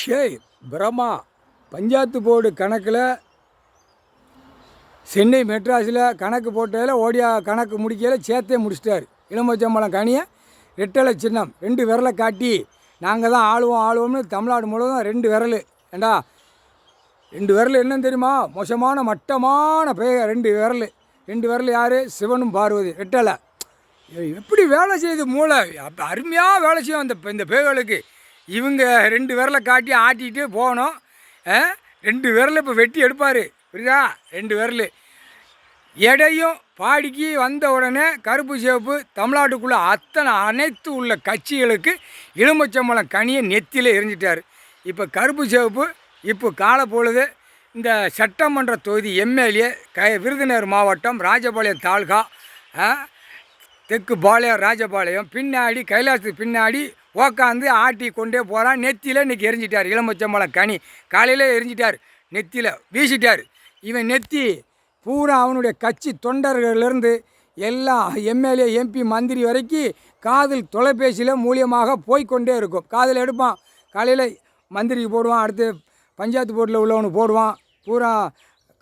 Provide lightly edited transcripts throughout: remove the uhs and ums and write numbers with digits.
ஷேய் Brahma panchayat board கணக்கில் சென்னை மெட்ராஸில் கணக்கு போட்டதில் ஓடியா கணக்கு முடிக்கையில் சேர்த்தே முடிச்சிட்டார். எலுமிச்சம்பழம் கனியை ரெட்டலை சின்னம் 2 விரலை காட்டி நாங்கள் தான் ஆளுவோம்னு தமிழ்நாடு முழுவதும் 2 விரல். ஏண்டா 2 விரல் என்னன்னு தெரியுமா? மோசமான மட்டமான 2 விரல் யார்? சிவனும் பார்வதி ரெட்டலை. எப்படி வேலை செய்யுது மூளை, அருமையாக வேலை செய்யும் இந்த பேய்களுக்கு. இவங்க 2 விரலை காட்டி ஆட்டிகிட்டு போகணும். 2 விரல் இப்போ வெட்டி எடுப்பார், புரியுதா? 2 விரல் எடையும் பாடிக்கு வந்த உடனே கருப்பு சிவப்பு தமிழ்நாட்டுக்குள்ளே அனைத்து உள்ள கட்சிகளுக்கு எலுமிச்சம்பழம் கனியை நெத்தியில் எரிஞ்சிட்டார். இப்போ கருப்பு சிவப்பு இப்போ காலப்பொழுது இந்த சட்டமன்ற தொகுதி எம்எல்ஏ விருதுநகர் மாவட்டம் ராஜபாளையம் தாலுகா தெற்கு பாளையம் ராஜபாளையம் பின்னாடி கைலாசத்துக்கு பின்னாடி உக்காந்து ஆட்டி கொண்டே போகிறான். நெத்தியில் இன்றைக்கி எரிஞ்சிட்டார். எலுமிச்சம்பழம் கனி காலையில் எரிஞ்சிட்டார், நெத்தியில் வீசிட்டார். இவன் நெத்தி பூரா அவனுடைய கட்சி தொண்டர்களிலிருந்து எல்லாம் எம்எல்ஏ எம்பி மந்திரி வரைக்கும் காதில் தொலைபேசியில் மூலியமாக போய்கொண்டே இருக்கும். காதில் எடுப்பான், காலையில் மந்திரிக்கு போடுவான், அடுத்து பஞ்சாயத்து போர்டில் உள்ளவனுக்கு போடுவான். பூரா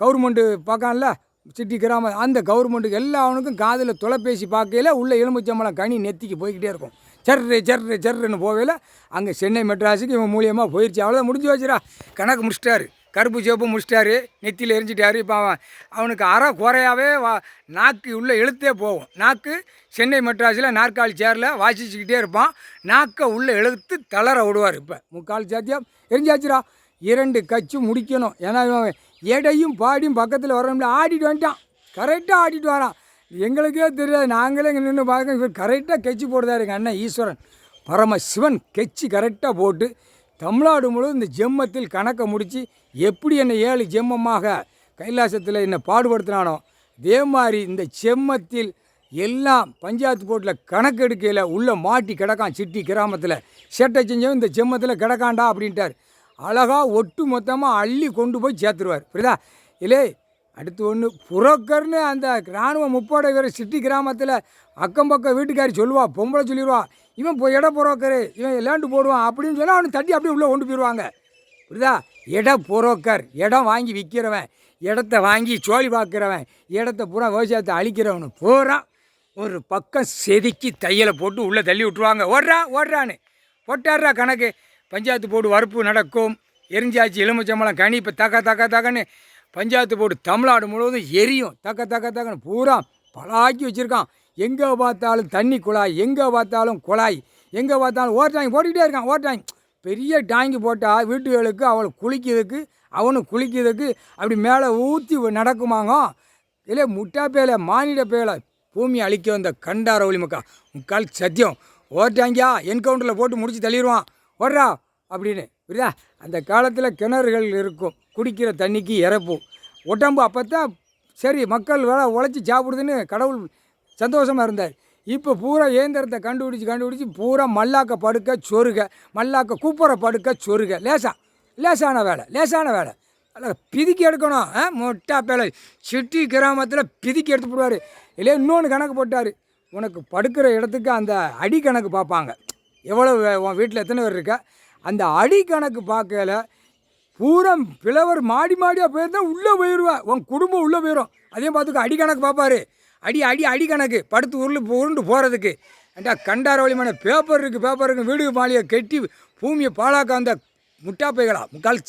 கவர்மெண்ட்டு பார்க்கான்ல சிட்டி கிராமம், அந்த கவர்மெண்ட்டுக்கு எல்லாவனுக்கும் காதில் தொலைபேசி பார்க்கையில் உள்ள எலுமிச்சம்பழம் கனி நெத்திக்கு போய்கிட்டே இருக்கும். சர்ன்னு போவையில் அங்கே சென்னை மெட்ராஸுக்கு இவன் மூலியமாக போயிடுச்சு. அவ்வளோதான், முடிஞ்சு வச்சுரா. கணக்கு முடிச்சிட்டாரு. கருப்பு சிவப்பு முடிச்சிட்டாரு, நெத்தியில் எரிஞ்சிட்டாரு. இப்போ அவனுக்கு அரை குறையாவே நாக்கு உள்ளே இழுத்தே போகும். நாக்கு சென்னை மெட்ராஸில் நாற்காலி சேரில் வாசிச்சுக்கிட்டே இருப்பான். நாக்கை உள்ளே இழுத்து தளர விடுவார். இப்போ 3/4 சாத்தியம் எரிஞ்சாச்சுரா. 2 கட்சி முடிக்கணும். ஏன்னா எடையும் பாடியும் பக்கத்தில் வரணும்ல. ஆடிட்டு வந்துட்டான், கரெக்டாக ஆடிட்டு வரான். எங்களுக்கே தெரியாது, நாங்களே இங்கே நின்று பார்க்க. இவர் கரெக்டாக கெச்சி போடுதாரு எங்கள் அண்ணன் ஈஸ்வரன் பரமசிவன். கெச்சி கரெக்டாக போட்டு தமிழ்நாடு முழுவதும் இந்த ஜெம்மத்தில் கணக்கை முடித்து எப்படி என்னை 7 ஜெம்மமாக கைலாசத்தில் என்னை பாடுபடுத்தினானோ அதே மாதிரி இந்த ஜெம்மத்தில் எல்லாம் பஞ்சாயத்து போர்ட்டில் கணக்கு எடுக்கையில் உள்ளே மாட்டி கிடக்கான். சிட்டி கிராமத்தில் சேட்டை செஞ்சவன் இந்த ஜெம்மத்தில் கிடக்காண்டா அப்படின்ட்டார். அழகாக ஒட்டு மொத்தமாக அள்ளி கொண்டு போய் சேர்த்துருவார், புரியுதா? இல்லை அடுத்து ஒன்று புரோக்கர்னு அந்த இராணுவ முப்படை வீரர் சிட்டி கிராமத்தில் அக்கம் பக்கம் வீட்டுக்காரி சொல்லுவா, பொம்பளை சொல்லிடுவா, இவன் இப்போ இட புரோக்கரு, இவன் லேண்டு போடுவான் அப்படின்னு சொன்னால் அவனை தட்டி அப்படியே உள்ளே கொண்டு போயிடுவாங்க, புரியுதா? இட புரோக்கர், இடம் வாங்கி விற்கிறவன், இடத்த வாங்கி சோழி பார்க்குறவன், இடத்த பூரா விவசாயத்தை அழிக்கிறவனு பூரா ஒரு பக்கம் செதுக்கி தையலை போட்டு உள்ளே தள்ளி விட்ருவாங்க. ஓடுறான்னு போட்டாடுறா கணக்கு. பஞ்சாயத்து போர்டு வறுப்பு நடக்கும். எரிஞ்சாச்சு எலுமிச்சம்பழம் கனி. இப்போ தக்கன்னு பஞ்சாயத்து போர்டு தமிழ்நாடு முழுவதும் எரியும். தக்கன்னு பூரா பலாக்கி வச்சுருக்கான். எங்கே பார்த்தாலும் தண்ணி குழாய், எங்கே பார்த்தாலும் குழாய், எங்கே பார்த்தாலும் ஓட்டாங்கி போட்டுக்கிட்டே இருக்கான். ஓட்டாங்கி பெரிய டாங்கி போட்டால் வீட்டுகளுக்கு அவளை குளிக்கிறதுக்கு அவனும் குளிக்கிறதுக்கு அப்படி மேலே ஊற்றி நடக்குமாங்க. இல்லை முட்டா பேலை மானிட பேலை பூமி அழிக்க வந்த கண்டார ஒளி முக்கால் சத்தியம். ஓட்டாங்கியா என்கவுண்டரில் போட்டு முடித்து தள்ளிடுவான். ஓடுறா அப்படின்னு, புரியுதா? அந்த காலத்தில் கிணறுகள் இருக்கும், குடிக்கிற தண்ணிக்கு இறப்பு உடம்பு. அப்போ தான் சரி மக்கள் வேலை உழைச்சி சாப்பிடுதுன்னு கடவுள் சந்தோஷமாக இருந்தார். இப்போ பூரா இயந்திரத்தை கண்டுபிடிச்சி பூரா மல்லாக்க படுக்க சொருக, மல்லாக்க கூப்புற படுக்க சொருக. லேசான வேலை அதில் பிதுக்கி எடுக்கணும். மொட்டா பேலை சிட்டி கிராமத்தில் பிதுக்கி எடுத்து போடுவார். இல்லையா இன்னொன்று கணக்கு போட்டார். உனக்கு படுக்கிற இடத்துக்கு அந்த அடி கணக்கு பார்ப்பாங்க. எவ்வளோ உன் வீட்டில் எத்தனை பேர் இருக்கா, அந்த அடி கணக்கு பார்க்கல பூரா பிளவர் மாடியாக போயிருந்தால் உள்ளே போயிடுவா. உன் குடும்பம் உள்ளே போயிடும். அதையும் பார்த்துக்க அடி கணக்கு பார்ப்பார். அடி கணக்கு படுத்து உருண்டு போகிறதுக்கு. ஏண்டா கண்டாரவழிமான பேப்பர் இருக்குது வீடு மாளிகை கட்டி பூமியை பாழாக்க அந்த முட்டாப்பைகளா முக்கால்